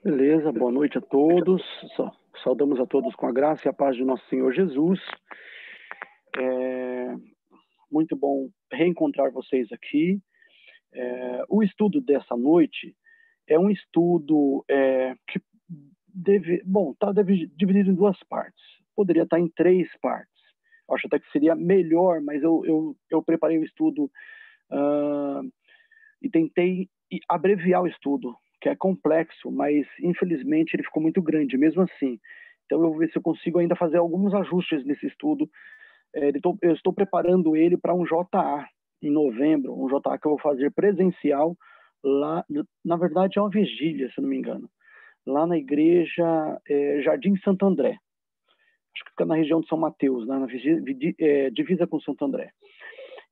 Beleza, boa noite a todos. Saudamos a todos com a graça e a paz de nosso Senhor Jesus. Muito bom reencontrar vocês aqui. O estudo dessa noite é um estudo que está dividido em duas partes. Poderia estar em três partes. Acho até que seria melhor, mas eu preparei o estudo e tentei abreviar o estudo, que é complexo, mas infelizmente ele ficou muito grande, mesmo assim. Então eu vou ver se eu consigo ainda fazer alguns ajustes nesse estudo. Eu estou preparando ele para um JA em novembro, um JA que eu vou fazer presencial lá, na verdade é uma vigília, se não me engano, lá na igreja Jardim Santo André. Acho que fica na região de São Mateus, né, divisa com Santo André.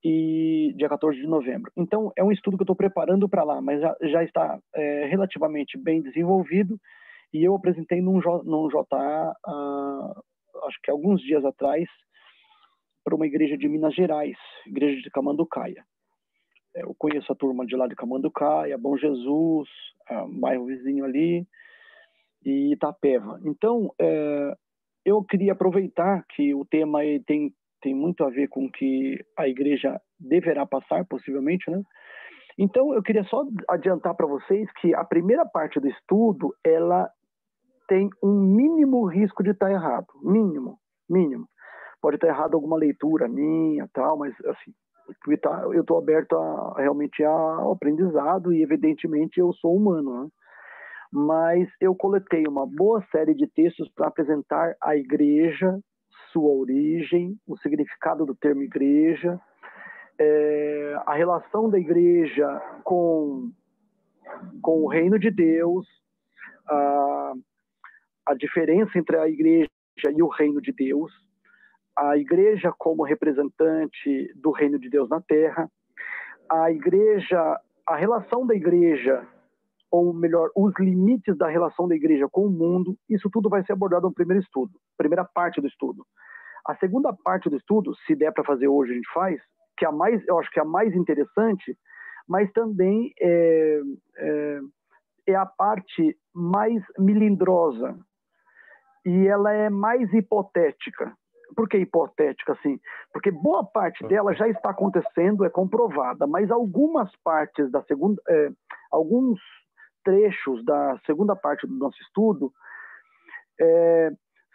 E dia 14 de novembro. Então, é um estudo que eu estou preparando para lá, mas já está relativamente bem desenvolvido, e eu apresentei num JA, acho que alguns dias atrás, para uma igreja de Minas Gerais, igreja de Camanducaia. Eu conheço a turma de lá de Camanducaia, Bom Jesus, um bairro vizinho ali, e Itapeva. Então, eu queria aproveitar que o tema tem muito a ver com o que a igreja deverá passar, possivelmente, né? Então, eu queria só adiantar para vocês que a primeira parte do estudo, ela tem um mínimo risco de estar errado. Mínimo. Pode estar errado alguma leitura minha, tal, mas, assim, eu estou aberto realmente ao aprendizado e, evidentemente, eu sou humano, né? Mas eu coletei uma boa série de textos para apresentar a igreja, sua origem, o significado do termo igreja, a relação da igreja com o reino de Deus, a diferença entre a igreja e o reino de Deus, a igreja como representante do reino de Deus na terra, a relação da igreja, ou melhor, os limites da relação da igreja com o mundo. Isso tudo vai ser abordado no primeiro estudo, primeira parte do estudo. A segunda parte do estudo, se der para fazer hoje, a gente faz, que eu acho que é a mais interessante, mas também é a parte mais melindrosa, e ela é mais hipotética. Por que hipotética, assim? Porque boa parte dela já está acontecendo, é comprovada, mas algumas partes da segunda, alguns trechos da segunda parte do nosso estudo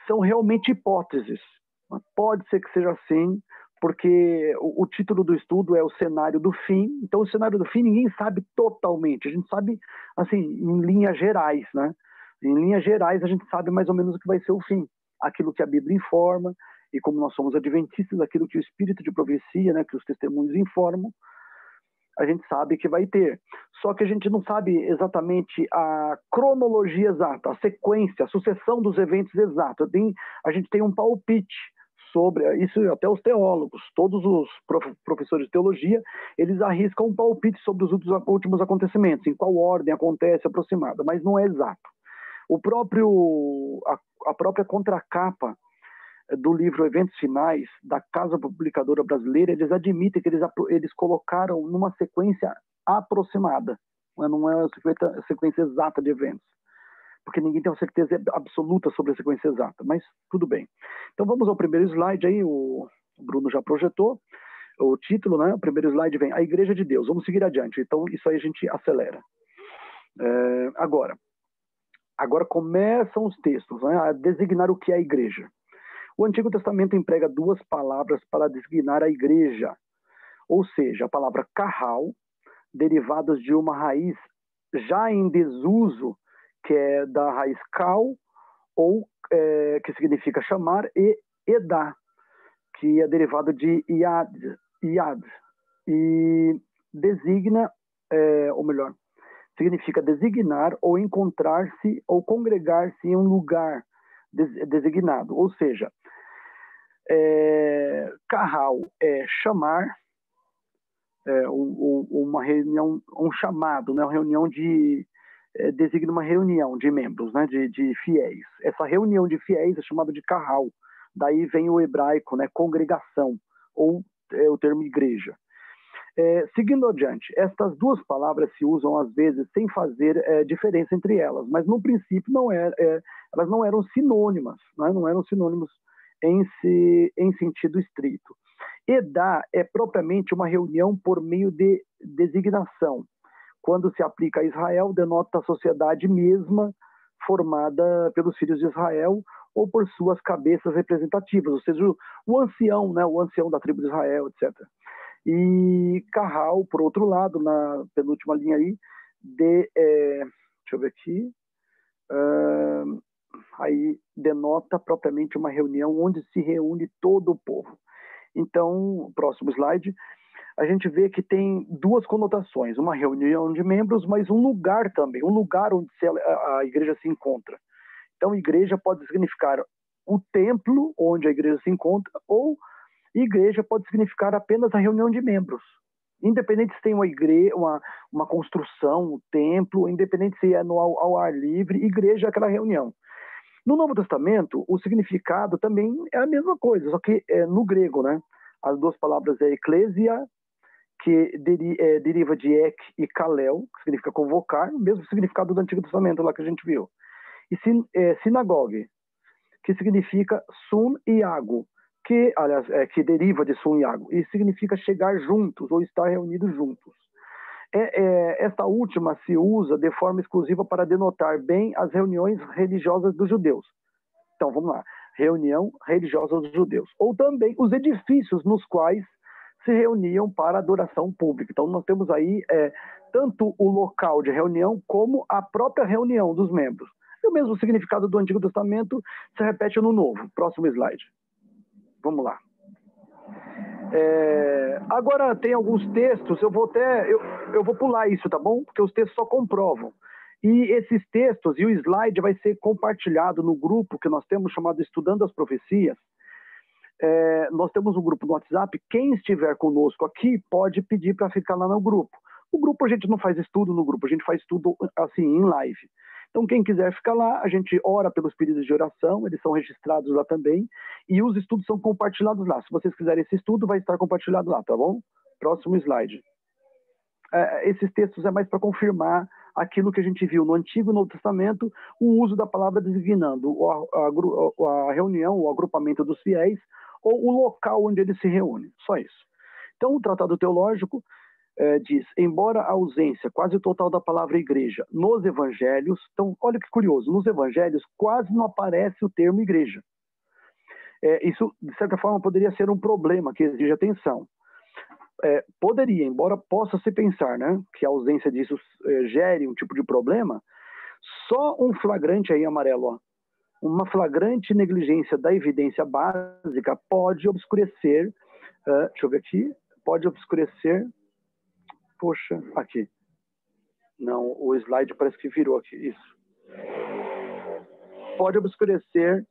são realmente hipóteses. Pode ser que seja assim, porque o título do estudo é o cenário do fim. Então, o cenário do fim ninguém sabe totalmente. A gente sabe, assim, em linhas gerais, né? Em linhas gerais, a gente sabe mais ou menos o que vai ser o fim. Aquilo que a Bíblia informa, e como nós somos adventistas, aquilo que o Espírito de profecia, né, que os testemunhos informam, a gente sabe que vai ter. Só que a gente não sabe exatamente a cronologia exata, a sequência, a sucessão dos eventos exatos. A gente tem um palpite sobre isso, até os teólogos, todos os professores de teologia, eles arriscam um palpite sobre os últimos acontecimentos, em qual ordem acontece aproximada, mas não é exato. A própria contracapa do livro Eventos Finais, da Casa Publicadora Brasileira, eles admitem que eles colocaram numa sequência aproximada, não é uma sequência exata de eventos, porque ninguém tem uma certeza absoluta sobre a sequência exata, mas tudo bem. Então vamos ao primeiro slide aí, o Bruno já projetou o título, né? O primeiro slide vem A Igreja de Deus. Vamos seguir adiante, então isso aí a gente acelera. Agora começam os textos, né, a designar o que é a igreja. O Antigo Testamento emprega duas palavras para designar a igreja, ou seja, a palavra carral, derivadas de uma raiz já em desuso, que é da raiz cal, ou que significa chamar, e edá, que é derivado de iad, e designa, ou melhor, significa designar ou encontrar-se ou congregar-se em um lugar designado, ou seja, carral é chamar, uma reunião, um chamado, né? Uma reunião designa uma reunião de membros, né? De fiéis. Essa reunião de fiéis é chamada de carral. Daí vem o hebraico, né? Congregação, ou o termo igreja. Seguindo adiante, estas duas palavras se usam às vezes sem fazer diferença entre elas, mas no princípio elas não eram sinônimas, não eram sinônimos em sentido estrito. Edá é propriamente uma reunião por meio de designação. Quando se aplica a Israel, denota a sociedade mesma formada pelos filhos de Israel ou por suas cabeças representativas, ou seja, o ancião, o ancião da tribo de Israel, etc. E Carral, por outro lado, na penúltima linha aí, deixa eu ver aqui, aí denota propriamente uma reunião onde se reúne todo o povo. Então, próximo slide, a gente vê que tem duas conotações, uma reunião de membros, mas um lugar também, um lugar onde a igreja se encontra. Então, igreja pode significar o templo onde a igreja se encontra, ou igreja pode significar apenas a reunião de membros. Independente se tem uma igreja, uma construção, um templo, independente se é ao ar livre, igreja é aquela reunião. No Novo Testamento, o significado também é a mesma coisa, só que no grego, As duas palavras é eclésia, que deriva de ek e kalel, que significa convocar, o mesmo significado do Antigo Testamento lá que a gente viu. E sinagogue, que significa sun e ago, que deriva de sun e ago, e significa chegar juntos ou estar reunidos juntos. Esta última se usa de forma exclusiva para denotar bem as reuniões religiosas dos judeus. Então, vamos lá. Reunião religiosa dos judeus. Ou também os edifícios nos quais se reuniam para adoração pública. Então, nós temos aí tanto o local de reunião como a própria reunião dos membros. E o mesmo significado do Antigo Testamento se repete no Novo. Próximo slide. Vamos lá. Agora tem alguns textos, eu vou pular isso, tá bom? Porque os textos só comprovam. E esses textos e o slide vai ser compartilhado no grupo que nós temos chamado Estudando as Profecias. Nós temos um grupo no WhatsApp. Quem estiver conosco aqui pode pedir para ficar lá no grupo. O grupo a gente não faz estudo no grupo, a gente faz estudo assim em live. Então quem quiser ficar lá, a gente ora pelos pedidos de oração, eles são registrados lá também, e os estudos são compartilhados lá. Se vocês quiserem esse estudo, vai estar compartilhado lá, tá bom? Próximo slide. Esses textos é mais para confirmar aquilo que a gente viu no Antigo e no Novo Testamento, o uso da palavra designando a reunião, o agrupamento dos fiéis, ou o local onde eles se reúnem. Só isso. Então, o Tratado Teológico diz, embora a ausência quase total da palavra igreja nos evangelhos, então, olha que curioso, nos evangelhos quase não aparece o termo igreja. Isso, de certa forma, poderia ser um problema que exige atenção. Poderia, embora possa se pensar, que a ausência disso gere um tipo de problema, só um flagrante aí amarelo, ó, uma flagrante negligência da evidência básica pode obscurecer, deixa eu ver aqui, pode obscurecer, poxa, aqui, não, o slide parece que virou aqui, isso, pode obscurecer,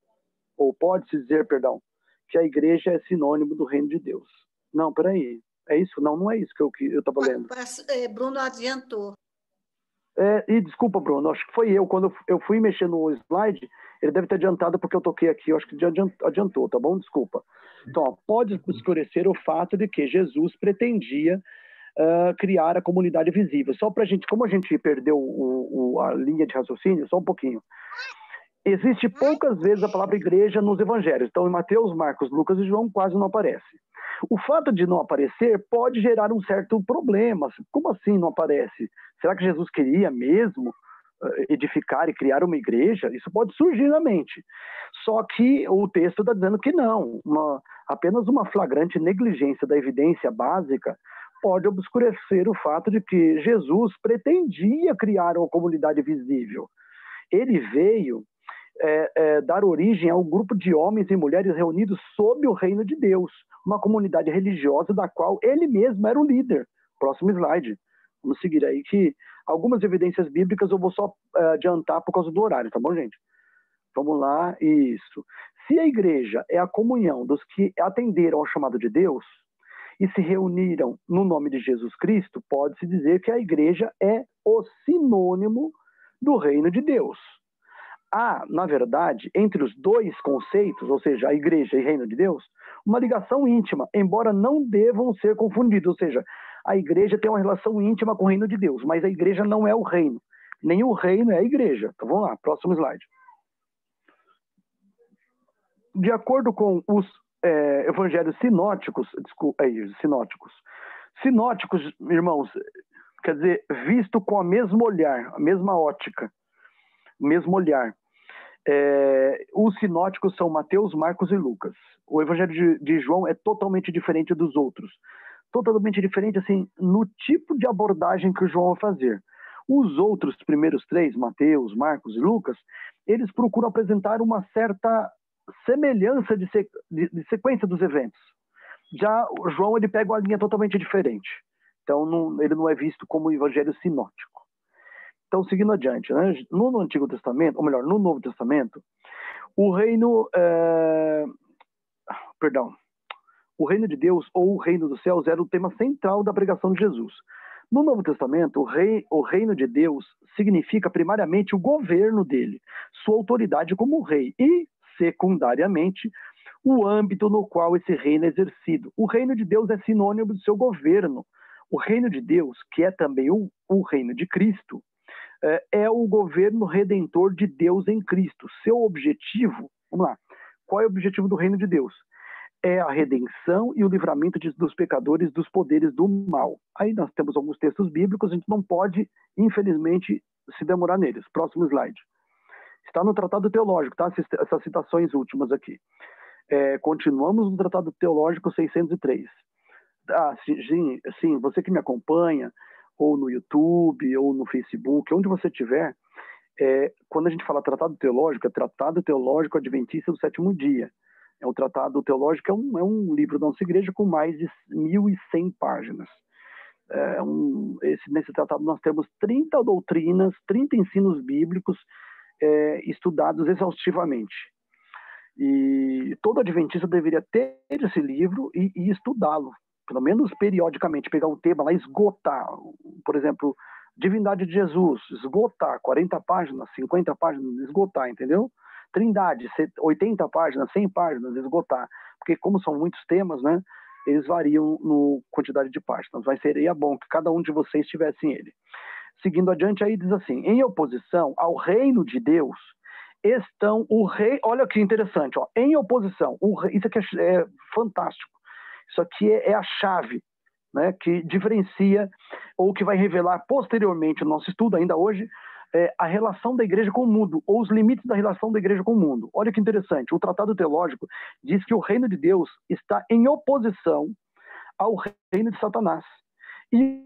ou pode-se dizer, perdão, que a igreja é sinônimo do reino de Deus. Não, peraí, é isso? Não é isso que eu estava lendo. Bruno adiantou. E desculpa, Bruno, acho que foi eu, quando eu fui mexer no slide, ele deve ter adiantado porque eu toquei aqui, eu acho que adiantou, tá bom? Desculpa. Então, ó, pode esclarecer o fato de que Jesus pretendia criar a comunidade visível. Só para a gente, como a gente perdeu a linha de raciocínio, só um pouquinho. Existe poucas vezes a palavra igreja nos evangelhos. Então, em Mateus, Marcos, Lucas e João quase não aparece. O fato de não aparecer pode gerar um certo problema. Como assim não aparece? Será que Jesus queria mesmo edificar e criar uma igreja? Isso pode surgir na mente. Só que o texto está dizendo que não. Apenas uma flagrante negligência da evidência básica pode obscurecer o fato de que Jesus pretendia criar uma comunidade visível. Ele veio dar origem a um grupo de homens e mulheres reunidos sob o reino de Deus, uma comunidade religiosa da qual ele mesmo era o líder. Próximo slide. Vamos seguir aí, que algumas evidências bíblicas eu vou só adiantar por causa do horário, tá bom, gente? Vamos lá, isso. Se a igreja é a comunhão dos que atenderam ao chamado de Deus e se reuniram no nome de Jesus Cristo, pode-se dizer que a igreja é o sinônimo do reino de Deus. Há, na verdade, entre os dois conceitos, ou seja, a igreja e reino de Deus, uma ligação íntima, embora não devam ser confundidos. Ou seja, A igreja tem uma relação íntima com o reino de Deus, mas a igreja não é o reino. Nem o reino é a igreja. Então vamos lá, próximo slide. De acordo com os evangelhos sinóticos, sinóticos, irmãos, quer dizer, visto com a mesmo olhar, a mesma ótica, o mesmo olhar. Os sinóticos são Mateus, Marcos e Lucas. O evangelho de João é totalmente diferente dos outros. Totalmente diferente, assim, no tipo de abordagem que o João vai fazer. Os outros primeiros três, Mateus, Marcos e Lucas, eles procuram apresentar uma certa semelhança de sequência dos eventos. Já o João, ele pega uma linha totalmente diferente. Então, ele não é visto como evangelho sinótico. Então, seguindo adiante, né? No Antigo Testamento, ou melhor, no Novo Testamento, o reino de Deus ou o reino dos céus era o tema central da pregação de Jesus. No Novo Testamento, o reino de Deus significa primariamente o governo dele, sua autoridade como rei e, secundariamente, o âmbito no qual esse reino é exercido. O reino de Deus é sinônimo do seu governo. O reino de Deus, que é também o reino de Cristo, é o governo redentor de Deus em Cristo. Seu objetivo, vamos lá, qual é o objetivo do reino de Deus? É a redenção e o livramento dos pecadores dos poderes do mal. Aí nós temos alguns textos bíblicos, a gente não pode, infelizmente, se demorar neles. Próximo slide. Está no Tratado Teológico, tá? Essas citações últimas aqui. Continuamos no Tratado Teológico 603. Sim, você que me acompanha, ou no YouTube, ou no Facebook, onde você estiver, quando a gente fala Tratado Teológico, é Tratado Teológico Adventista do Sétimo Dia. O Tratado Teológico é um livro da nossa igreja com mais de 1.100 páginas. Nesse tratado nós temos 30 doutrinas, 30 ensinos bíblicos estudados exaustivamente. E todo adventista deveria ter esse livro e estudá-lo, pelo menos periodicamente, pegar um tema lá e esgotar. Por exemplo, Divindade de Jesus, esgotar, 40 páginas, 50 páginas, esgotar, entendeu? Trindade, 80 páginas, 100 páginas, esgotar. Porque como são muitos temas, né, eles variam no quantidade de páginas. Mas seria bom que cada um de vocês tivesse ele. Seguindo adiante, aí diz assim, em oposição ao reino de Deus, estão o rei... Olha que interessante, ó, em oposição, isso aqui é fantástico. Isso aqui é a chave, né, que diferencia, ou que vai revelar posteriormente no nosso estudo, ainda hoje, a relação da igreja com o mundo, ou os limites da relação da igreja com o mundo. Olha que interessante, o Tratado Teológico diz que o reino de Deus está em oposição ao reino de Satanás e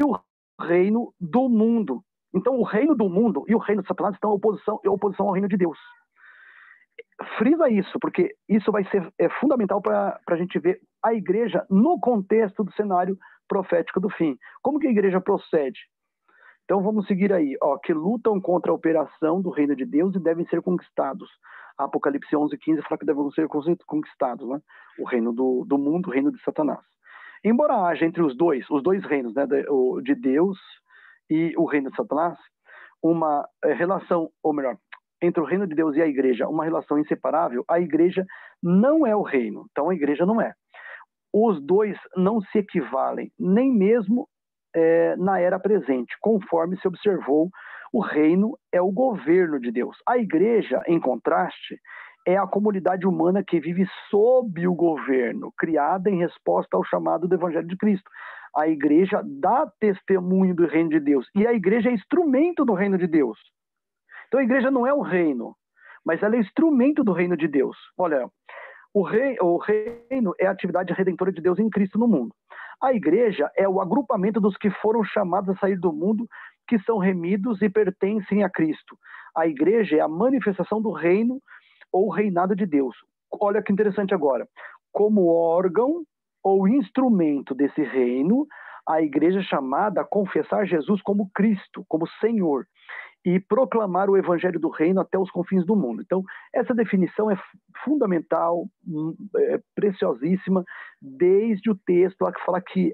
o reino do mundo. Então, o reino do mundo e o reino de Satanás estão em oposição ao reino de Deus. Frisa isso, porque isso vai ser fundamental para a gente ver a igreja no contexto do cenário profético do fim. Como que a igreja procede? Então vamos seguir aí, ó, que lutam contra a operação do reino de Deus e devem ser conquistados. Apocalipse 11:15 fala que devem ser conquistados, né? O reino do mundo, o reino de Satanás. Embora haja entre os dois reinos, né, de Deus e o reino de Satanás, uma relação, ou melhor, entre o reino de Deus e a igreja, uma relação inseparável, a igreja não é o reino. Então a igreja não é. Os dois não se equivalem, nem mesmo na era presente. Conforme se observou, o reino é o governo de Deus. A igreja, em contraste, é a comunidade humana que vive sob o governo, criada em resposta ao chamado do Evangelho de Cristo. A igreja dá testemunho do reino de Deus, e a igreja é instrumento do reino de Deus. Então a igreja não é o reino, mas ela é instrumento do reino de Deus. Olha, o reino é a atividade redentora de Deus em Cristo no mundo. A igreja é o agrupamento dos que foram chamados a sair do mundo, que são remidos e pertencem a Cristo. A igreja é a manifestação do reino ou reinado de Deus. Olha que interessante agora. Como órgão ou instrumento desse reino, a igreja é chamada a confessar Jesus como Cristo, como Senhor, e proclamar o evangelho do reino até os confins do mundo. Então, essa definição é fundamental, preciosíssima, desde o texto lá que fala que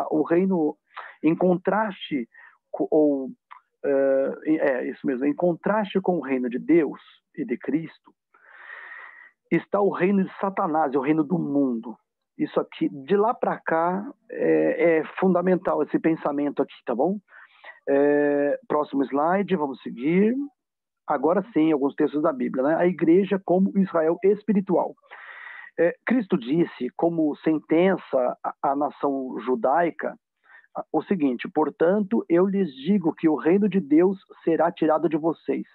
o reino, em contraste, isso mesmo, em contraste com o reino de Deus e de Cristo, está o reino de Satanás, o reino do mundo. Isso aqui, de lá para cá, é fundamental esse pensamento aqui, tá bom? Próximo slide, vamos seguir. Agora sim, alguns textos da Bíblia, né? A igreja como Israel espiritual. Cristo disse, como sentença à nação judaica, o seguinte: portanto, eu lhes digo que o reino de Deus será tirado de vocês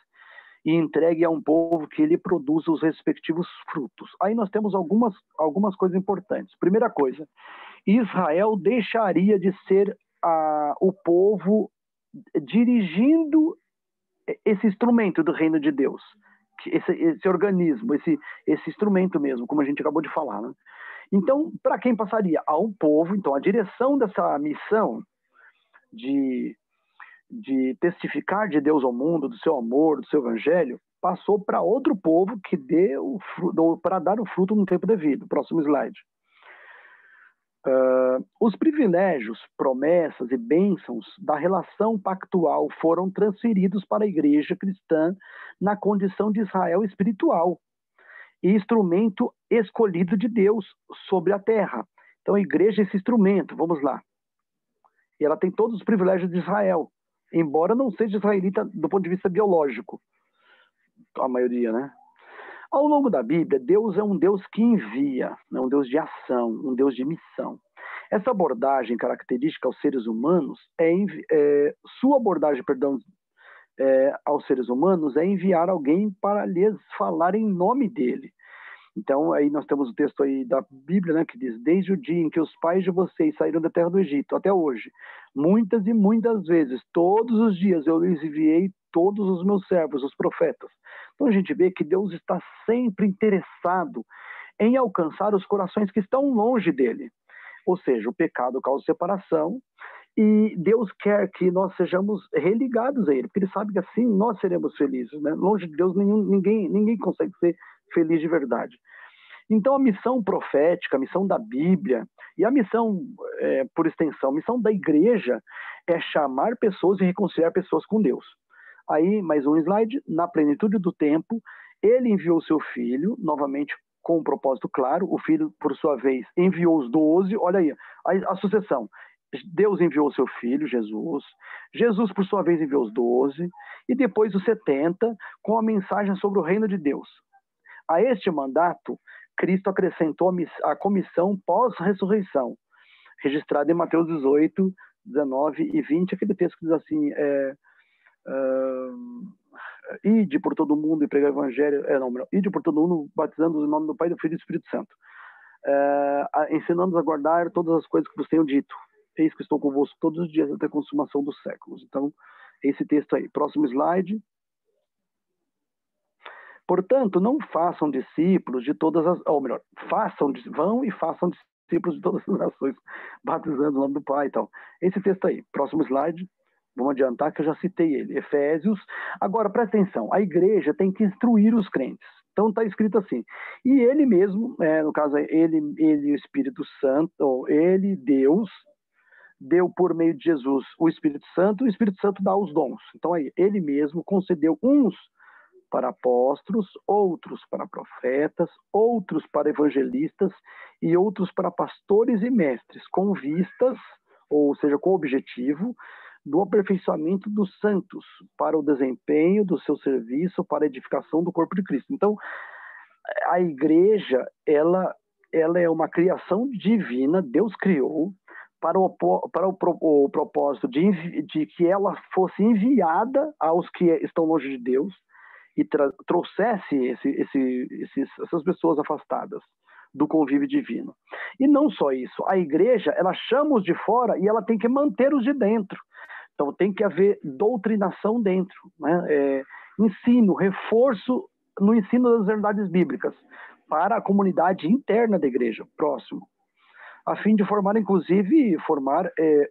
e entregue a um povo que lhe produza os respectivos frutos. Aí nós temos algumas coisas importantes. Primeira coisa, Israel deixaria de ser o povo dirigindo esse instrumento do reino de Deus, esse organismo, esse instrumento mesmo, como a gente acabou de falar, né? Então, para quem passaria? A um povo. Então, a direção dessa missão de testificar de Deus ao mundo, do seu amor, do seu evangelho, passou para outro povo que deu para dar o fruto no tempo devido. Próximo slide. Os privilégios, promessas e bênçãos da relação pactual foram transferidos para a igreja cristã na condição de Israel espiritual e instrumento escolhido de Deus sobre a terra. Então a igreja é esse instrumento, vamos lá. E ela tem todos os privilégios de Israel, embora não seja israelita do ponto de vista biológico, a maioria, né? Ao longo da Bíblia, Deus é um Deus que envia, um Deus de ação, um Deus de missão. Essa abordagem característica aos seres humanos sua abordagem, aos seres humanos é enviar alguém para lhes falar em nome dele. Então, aí nós temos o texto aí da Bíblia, né, que diz: desde o dia em que os pais de vocês saíram da terra do Egito até hoje, muitas e muitas vezes, todos os dias eu lhes enviei todos os meus servos, os profetas. Então a gente vê que Deus está sempre interessado em alcançar os corações que estão longe dele. Ou seja, o pecado causa separação e Deus quer que nós sejamos religados a ele, porque ele sabe que assim nós seremos felizes, né? Longe de Deus ninguém consegue ser feliz de verdade. Então a missão profética, a missão da Bíblia e a missão, por extensão, a missão da igreja é chamar pessoas e reconciliar pessoas com Deus. Aí, mais um slide. Na plenitude do tempo, ele enviou o seu filho, novamente com um propósito claro. O filho, por sua vez, enviou os 12. Olha aí, a sucessão. Deus enviou o seu filho, Jesus. Jesus, por sua vez, enviou os 12. E depois os 70, com a mensagem sobre o reino de Deus. A este mandato, Cristo acrescentou a comissão pós-ressurreição, registrada em Mateus 18, 19 e 20, aquele texto que diz assim: ide por todo mundo e pregar o evangelho, ide por todo mundo batizando em nome do Pai, do Filho e do Espírito Santo, ensinando-nos a guardar todas as coisas que vos tenho dito. Eis que estou convosco todos os dias até a consumação dos séculos. Então, esse texto aí. Próximo slide. Portanto, não façam discípulos de todas as... Ou melhor, vão e façam discípulos de todas as nações, batizando o nome do Pai e tal. Esse texto aí. Próximo slide. Vamos adiantar que eu já citei ele. Efésios. Agora, presta atenção. A igreja tem que instruir os crentes. Então está escrito assim. E ele mesmo, no caso, ele o Espírito Santo, ou ele, Deus, deu por meio de Jesus o Espírito Santo dá os dons. Então aí, ele mesmo concedeu uns para apóstolos, outros para profetas, outros para evangelistas e outros para pastores e mestres, com vistas, ou seja, com o objetivo do aperfeiçoamento dos santos, para o desempenho do seu serviço, para a edificação do corpo de Cristo. Então, a igreja, ela é uma criação divina, Deus criou, para o propósito de que ela fosse enviada aos que estão longe de Deus e trouxesse essas pessoas afastadas do convívio divino. E não só isso, a igreja, ela chama os de fora e ela tem que manter os de dentro. Então tem que haver doutrinação dentro, né? Ensino, reforço no ensino das verdades bíblicas para a comunidade interna da igreja. Próximo. A fim de formar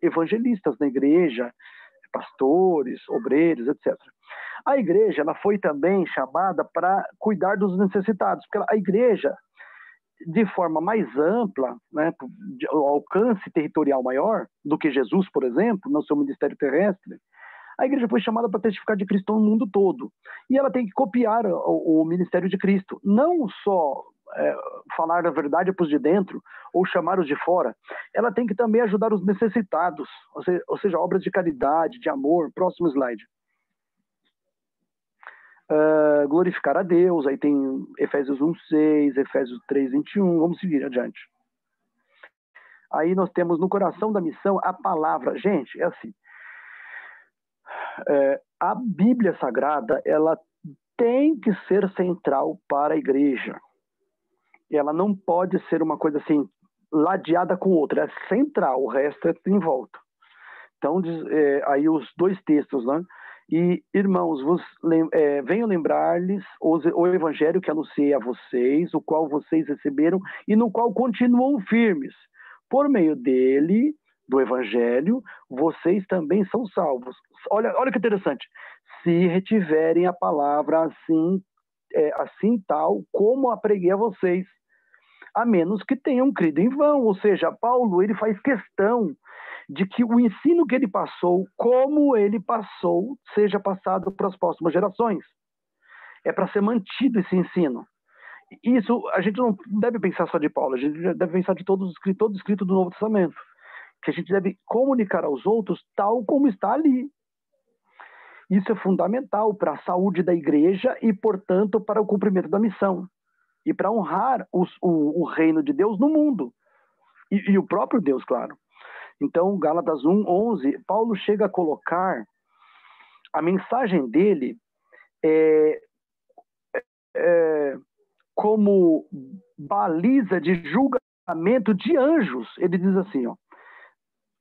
evangelistas na igreja, pastores, obreiros, etc. A igreja, ela foi também chamada para cuidar dos necessitados, porque a igreja, de forma mais ampla, né, de alcance territorial maior do que Jesus, por exemplo, no seu ministério terrestre, a igreja foi chamada para testificar de Cristo no mundo todo. E ela tem que copiar o ministério de Cristo, não só falar a verdade para os de dentro ou chamar os de fora, ela tem que também ajudar os necessitados, ou seja, obras de caridade, de amor. Próximo slide. Glorificar a Deus, aí tem Efésios 1:6, Efésios 3:21, vamos seguir adiante. Aí nós temos no coração da missão a palavra. Gente, é assim, a Bíblia Sagrada, ela tem que ser central para a igreja. Ela não pode ser uma coisa assim, ladeada com outra, é central, o resto é em volta. Então, aí os dois textos, né? E, irmãos, venho lembrar-lhes o evangelho que anunciei a vocês, o qual vocês receberam e no qual continuam firmes. Por meio dele, do evangelho, vocês também são salvos. Olha que interessante. Se retiverem a palavra assim tal como a preguei a vocês, a menos que tenham crido em vão. Ou seja, Paulo, ele faz questão de que o ensino que ele passou, como ele passou, seja passado para as próximas gerações. É para ser mantido esse ensino. Isso, a gente não deve pensar só de Paulo, a gente deve pensar de todo escrito do Novo Testamento, que a gente deve comunicar aos outros tal como está ali. Isso é fundamental para a saúde da igreja e, portanto, para o cumprimento da missão. E para honrar o reino de Deus no mundo. E o próprio Deus, claro. Então, Gálatas 1:11, Paulo chega a colocar a mensagem dele como baliza de julgamento de anjos. Ele diz assim, ó: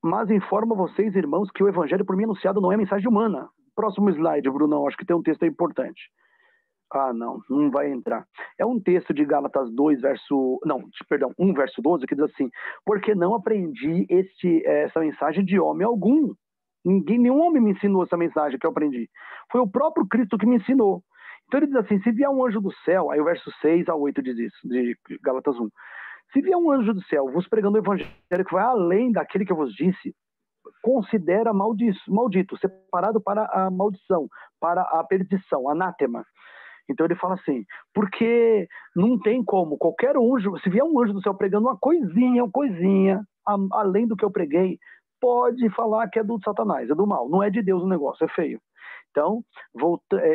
mas informo a vocês, irmãos, que o evangelho por mim anunciado não é mensagem humana. Próximo slide, Brunão, acho que tem um texto importante. Não vai entrar. É um texto de Gálatas 1, verso 12, que diz assim: porque não aprendi essa mensagem de homem algum. Nenhum homem me ensinou essa mensagem que eu aprendi. Foi o próprio Cristo que me ensinou. Então ele diz assim: se vier um anjo do céu, aí o verso 6-8 diz isso, de Gálatas 1. Se vier um anjo do céu vos pregando o evangelho que vai além daquele que eu vos disse, considera maldito, separado para a maldição, para a perdição, anátema. Então ele fala assim, porque não tem como, qualquer anjo, se vier um anjo do céu pregando uma coisinha, além do que eu preguei, pode falar que é do Satanás, é do mal, não é de Deus o negócio, é feio. Então,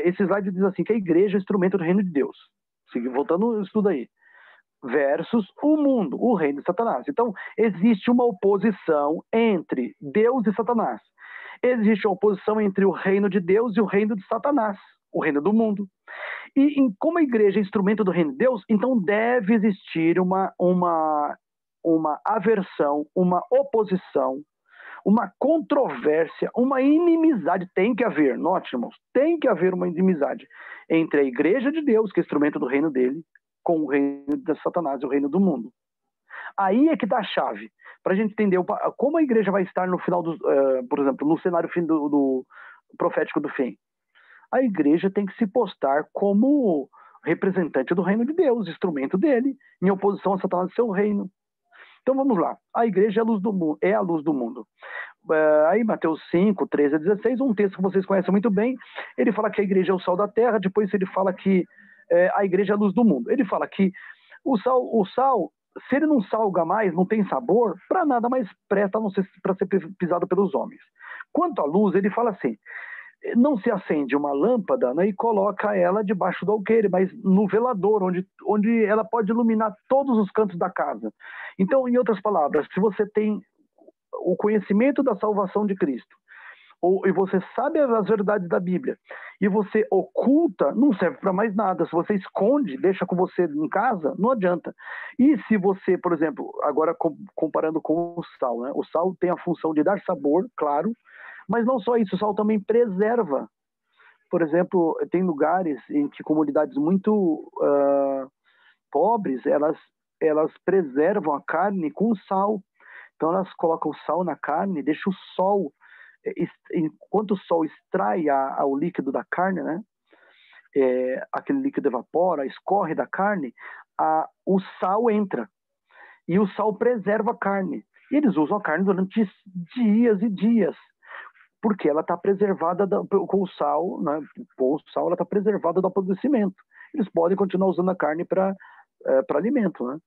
esse slide diz assim, que a igreja é instrumento do reino de Deus. Voltando no estudo aí. Versus o mundo, o reino de Satanás. Então, existe uma oposição entre Deus e Satanás. Existe uma oposição entre o reino de Deus e o reino de Satanás, o reino do mundo. E como a igreja é instrumento do reino de Deus, então deve existir uma aversão, uma oposição, uma controvérsia, uma inimizade. Tem que haver, note, irmãos, tem que haver uma inimizade entre a igreja de Deus, que é instrumento do reino dele, com o reino de Satanás e o reino do mundo. Aí é que está a chave, para a gente entender como a igreja vai estar no final, por exemplo, no cenário do profético do fim. A igreja tem que se postar como representante do reino de Deus, instrumento dele, em oposição a Satanás e seu reino. Então vamos lá, a igreja é a luz do mundo. Aí Mateus 5:13-16, um texto que vocês conhecem muito bem, ele fala que a igreja é o sal da terra, depois ele fala que a igreja é a luz do mundo. Ele fala que o sal, se ele não salga mais, não tem sabor, para nada mais presta, a não ser para ser pisado pelos homens. Quanto à luz, ele fala assim, não se acende uma lâmpada, né, e coloca ela debaixo do alqueire, mas no velador, onde ela pode iluminar todos os cantos da casa. Então, em outras palavras, se você tem o conhecimento da salvação de Cristo, e você sabe as verdades da Bíblia, e você oculta, não serve para mais nada. Se você esconde, deixa com você em casa, não adianta. E se você, por exemplo, agora comparando com o sal, né? O sal tem a função de dar sabor, claro, mas não só isso, o sal também preserva. Por exemplo, tem lugares em que comunidades muito pobres, elas preservam a carne com sal. Então elas colocam sal na carne, deixam o sol, enquanto o sol extrai o líquido da carne, né? Aquele líquido evapora, escorre da carne, o sal entra. E o sal preserva a carne. E eles usam a carne durante dias e dias, porque ela está preservada com o sal, né? Com o sal ela está preservada do apodrecimento. Eles podem continuar usando a carne para para alimento, né?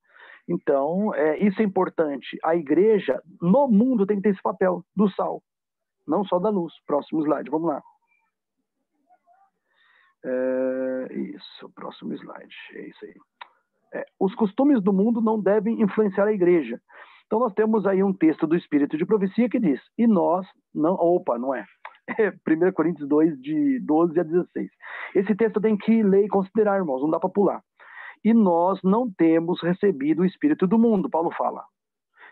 Então, isso é importante. A igreja, no mundo, tem que ter esse papel do sal, não só da luz. Próximo slide, vamos lá. Isso, próximo slide, é isso aí. Os costumes do mundo não devem influenciar a igreja. Então, nós temos aí um texto do Espírito de Profecia que diz, e nós, não é. 1 Coríntios 2, de 12 a 16. Esse texto tem que ler e considerar, irmãos, não dá para pular. E nós não temos recebido o Espírito do mundo, Paulo fala.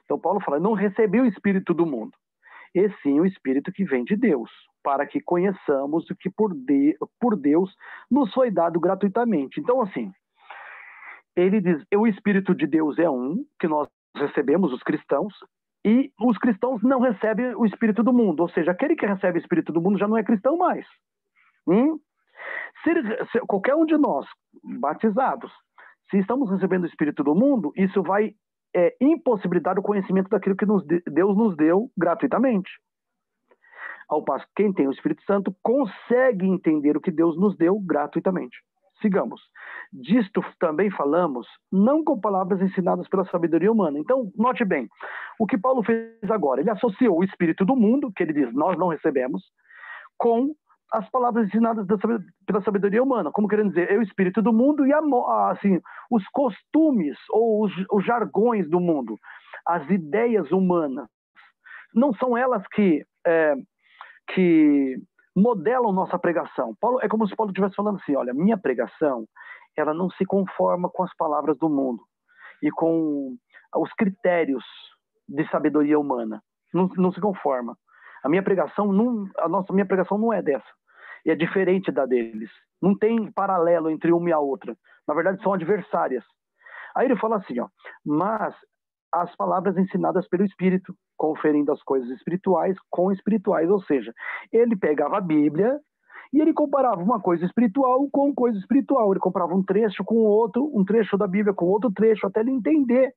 Então, Paulo fala, não recebi o Espírito do mundo, e sim o Espírito que vem de Deus, para que conheçamos o que por Deus nos foi dado gratuitamente. Então, assim, ele diz, o Espírito de Deus é um, que nós recebemos, os cristãos, e os cristãos não recebem o Espírito do mundo, ou seja, aquele que recebe o Espírito do mundo já não é cristão mais. Se qualquer um de nós, batizados, se estamos recebendo o Espírito do mundo, isso vai impossibilitar o conhecimento daquilo que Deus nos deu gratuitamente. Ao passo que quem tem o Espírito Santo consegue entender o que Deus nos deu gratuitamente. Sigamos. Disto também falamos, não com palavras ensinadas pela sabedoria humana. Então, note bem, o que Paulo fez agora, ele associou o Espírito do mundo, que ele diz, nós não recebemos, com as palavras ensinadas pela sabedoria humana, como querendo dizer, é o espírito do mundo e assim, os costumes ou os jargões do mundo, as ideias humanas, não são elas que modelam nossa pregação. Paulo, é como se Paulo estivesse falando assim, olha, minha pregação, ela não se conforma com as palavras do mundo e com os critérios de sabedoria humana, não se conforma. A minha pregação não é dessa. E é diferente da deles. Não tem paralelo entre uma e a outra. Na verdade, são adversárias. Aí ele fala assim, mas as palavras ensinadas pelo Espírito, conferindo as coisas espirituais com espirituais. Ou seja, ele pegava a Bíblia e ele comparava uma coisa espiritual com coisa espiritual. Ele comparava um trecho com outro, um trecho da Bíblia com outro trecho, até ele entender.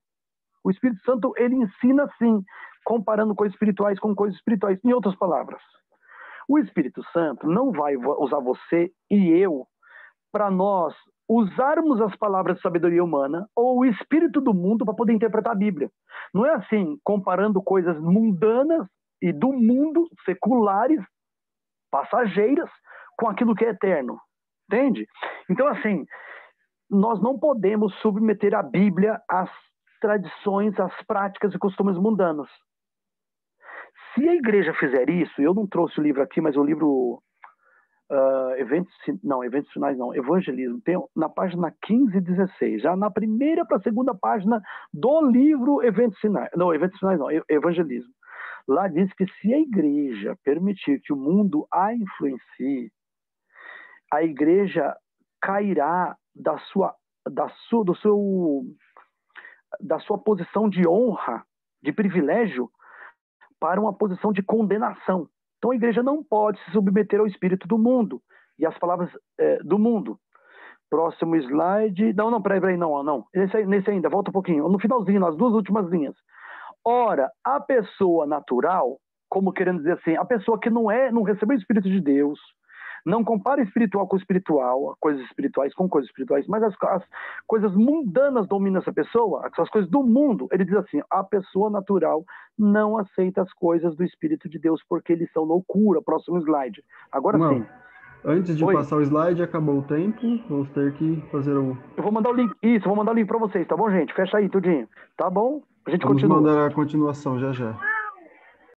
O Espírito Santo, ele ensina assim, comparando coisas espirituais com coisas espirituais. Em outras palavras, o Espírito Santo não vai usar você e eu para nós usarmos as palavras de sabedoria humana ou o espírito do mundo para poder interpretar a Bíblia. Não é assim, comparando coisas mundanas e do mundo, seculares, passageiras, com aquilo que é eterno. Entende? Então, assim, nós não podemos submeter a Bíblia às tradições, às práticas e costumes mundanos. Se a igreja fizer isso, eu não trouxe o livro aqui, mas o livro Eventos Finais não, Evangelismo, tem na página 15 e 16, já na primeira para a segunda página do livro Eventos Finais não, Evangelismo. Lá diz que se a igreja permitir que o mundo a influencie, a igreja cairá da sua posição de honra, de privilégio, para uma posição de condenação. Então a igreja não pode se submeter ao espírito do mundo e às palavras do mundo. Próximo slide. Peraí, não. Nesse ainda, volta um pouquinho. No finalzinho, nas duas últimas linhas. Ora, a pessoa natural, como querendo dizer assim, a pessoa que não recebeu o Espírito de Deus, não compara espiritual com espiritual, coisas espirituais com coisas espirituais, mas as coisas mundanas dominam essa pessoa, as coisas do mundo. Ele diz assim, a pessoa natural não aceita as coisas do Espírito de Deus porque eles são loucura. Próximo slide. Agora sim. Antes de passar o slide, acabou o tempo, vamos ter que fazer o... Eu vou mandar o link, vou mandar o link para vocês, tá bom, gente? Fecha aí, tudinho. Tá bom? A gente Vamos continua. mandar a continuação já.